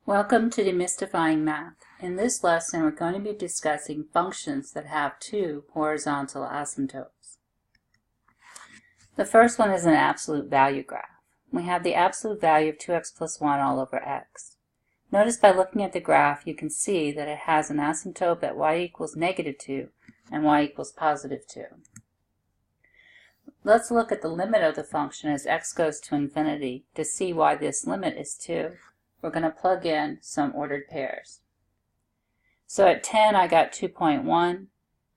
Welcome to Demystifying Math. In this lesson, we're going to be discussing functions that have two horizontal asymptotes. The first one is an absolute value graph. We have the absolute value of 2x plus 1 all over x. Notice by looking at the graph, you can see that it has an asymptote at y equals negative 2 and y equals positive 2. Let's look at the limit of the function as x goes to infinity to see why this limit is 2. We're going to plug in some ordered pairs. So at 10 I got 2.1,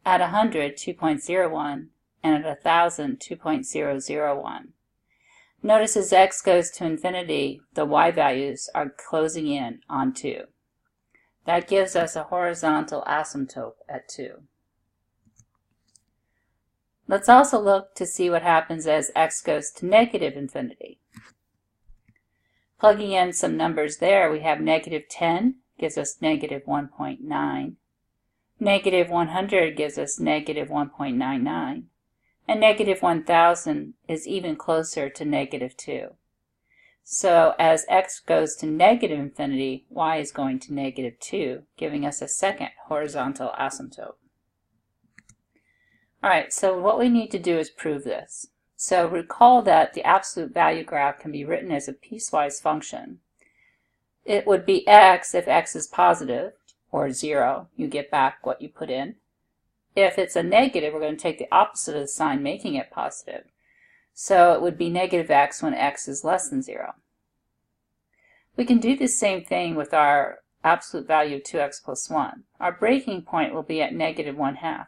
at 100 2.01, and at 1000 2.001. Notice as x goes to infinity, the y values are closing in on 2. That gives us a horizontal asymptote at 2. Let's also look to see what happens as x goes to negative infinity. Plugging in some numbers there, we have negative 10 gives us negative 1.9, negative 100 gives us negative 1.99, and negative 1000 is even closer to negative 2. So as x goes to negative infinity, y is going to negative 2, giving us a second horizontal asymptote. Alright, so what we need to do is prove this. So recall that the absolute value graph can be written as a piecewise function. It would be x if x is positive, or 0. You get back what you put in. If it's a negative, we're going to take the opposite of the sign, making it positive. So it would be negative x when x is less than 0. We can do the same thing with our absolute value of 2x plus 1. Our breaking point will be at negative 1/2.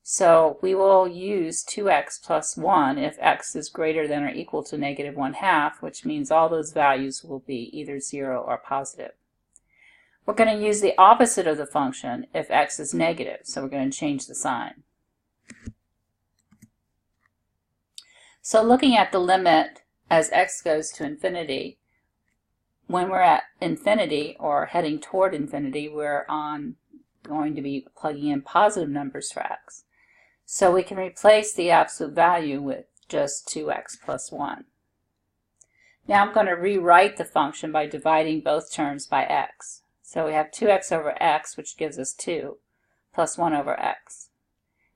So we will use 2x plus 1 if x is greater than or equal to negative 1/2, which means all those values will be either 0 or positive. We're going to use the opposite of the function if x is negative, so we're going to change the sign. So looking at the limit as x goes to infinity, when we're at infinity or heading toward infinity, we're going to be plugging in positive numbers for x. So we can replace the absolute value with just 2x plus 1. Now I'm going to rewrite the function by dividing both terms by x. So we have 2x over x, which gives us 2, plus 1 over x.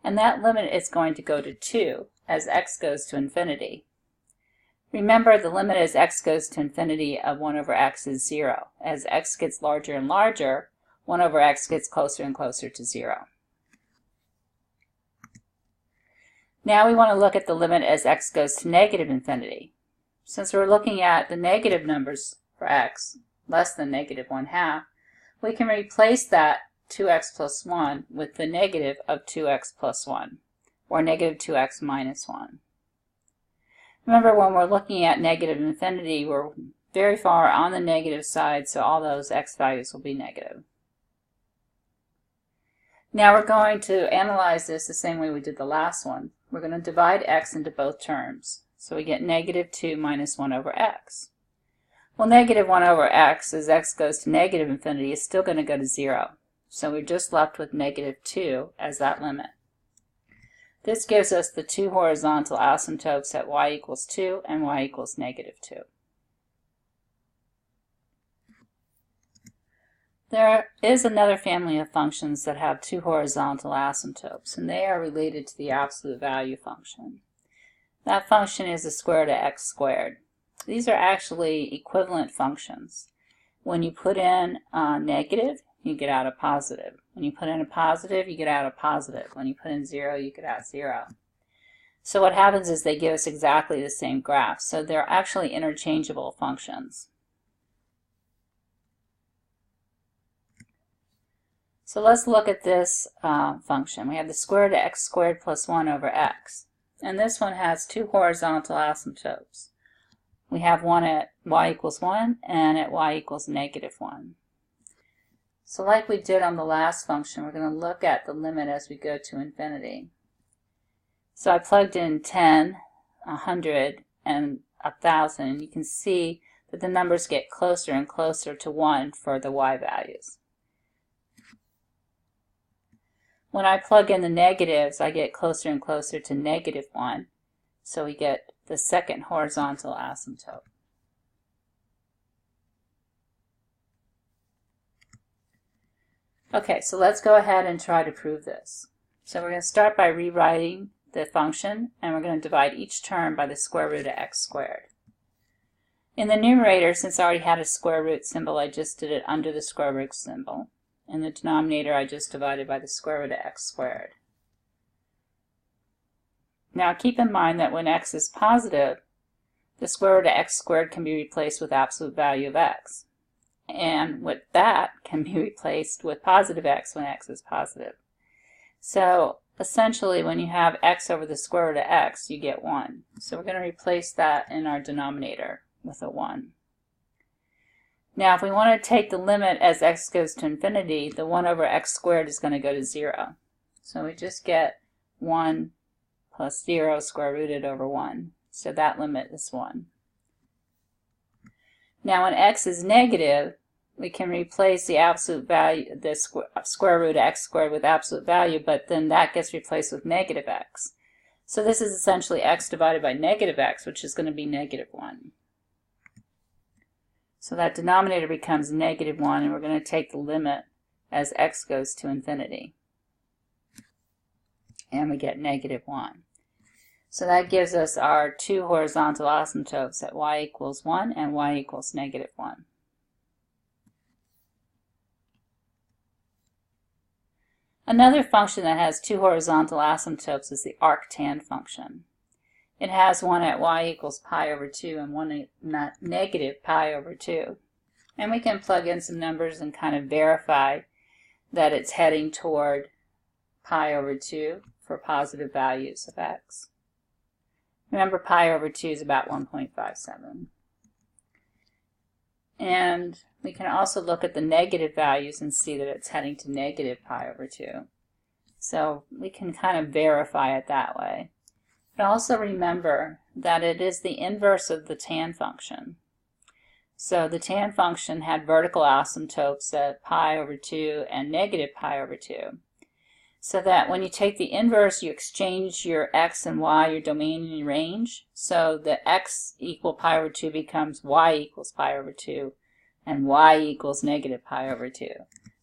And that limit is going to go to 2 as x goes to infinity. Remember, the limit as x goes to infinity of 1 over x is 0. As x gets larger and larger, 1 over x gets closer and closer to 0. Now we want to look at the limit as x goes to negative infinity. Since we're looking at the negative numbers for x, less than negative 1/2, we can replace that 2x plus 1 with the negative of 2x plus 1, or negative 2x minus 1. Remember, when we're looking at negative infinity, we're very far on the negative side, so all those x values will be negative. Now we're going to analyze this the same way we did the last one. We're going to divide x into both terms. So we get negative 2 minus 1 over x. Well, negative 1 over x, as x goes to negative infinity, is still going to go to 0. So we're just left with negative 2 as that limit. This gives us the two horizontal asymptotes at y equals 2 and y equals negative 2. There is another family of functions that have two horizontal asymptotes, and they are related to the absolute value function. That function is the square root of x squared. These are actually equivalent functions. When you put in a negative, you get out a positive. When you put in a positive, you get out a positive. When you put in 0, you get out 0. So what happens is they give us exactly the same graph. So they're actually interchangeable functions. So let's look at this function. We have the square root of x squared plus 1 over x. And this one has two horizontal asymptotes. We have one at y equals 1 and at y equals negative 1. So like we did on the last function, we're going to look at the limit as we go to infinity. So I plugged in 10, 100, and 1000, and you can see that the numbers get closer and closer to 1 for the y values. When I plug in the negatives, I get closer and closer to negative 1, so we get the second horizontal asymptote. Okay, so let's go ahead and try to prove this. So we're going to start by rewriting the function, and we're going to divide each term by the square root of x squared. In the numerator, since I already had a square root symbol, I just did it under the square root symbol. In the denominator, I just divided by the square root of x squared. Now keep in mind that when x is positive, the square root of x squared can be replaced with absolute value of x. And with that can be replaced with positive x when x is positive. So essentially, when you have x over the square root of x, you get 1. So we're going to replace that in our denominator with a 1. Now if we want to take the limit as x goes to infinity, the 1 over x squared is going to go to 0. So we just get 1 plus 0 square rooted over 1. So that limit is 1. Now when x is negative, we can replace the absolute value, the square root of x squared with absolute value, but then that gets replaced with negative x. So this is essentially x divided by negative x, which is going to be negative 1. So that denominator becomes negative 1, and we're going to take the limit as x goes to infinity. And we get negative 1. So that gives us our two horizontal asymptotes at y equals 1 and y equals negative 1. Another function that has two horizontal asymptotes is the arctan function. It has one at y equals pi over 2 and one at negative pi over 2. And we can plug in some numbers and kind of verify that it's heading toward pi over 2 for positive values of x. Remember, pi over 2 is about 1.57. And we can also look at the negative values and see that it's heading to negative pi over 2. So we can kind of verify it that way. But also remember that it is the inverse of the tan function. So the tan function had vertical asymptotes at pi over 2 and negative pi over 2. So that when you take the inverse, you exchange your x and y, your domain and your range. So the x equal pi over 2 becomes y equals pi over 2, and y equals negative pi over 2.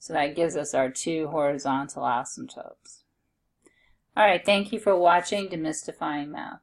So that gives us our two horizontal asymptotes. All right, thank you for watching Demystifying Math.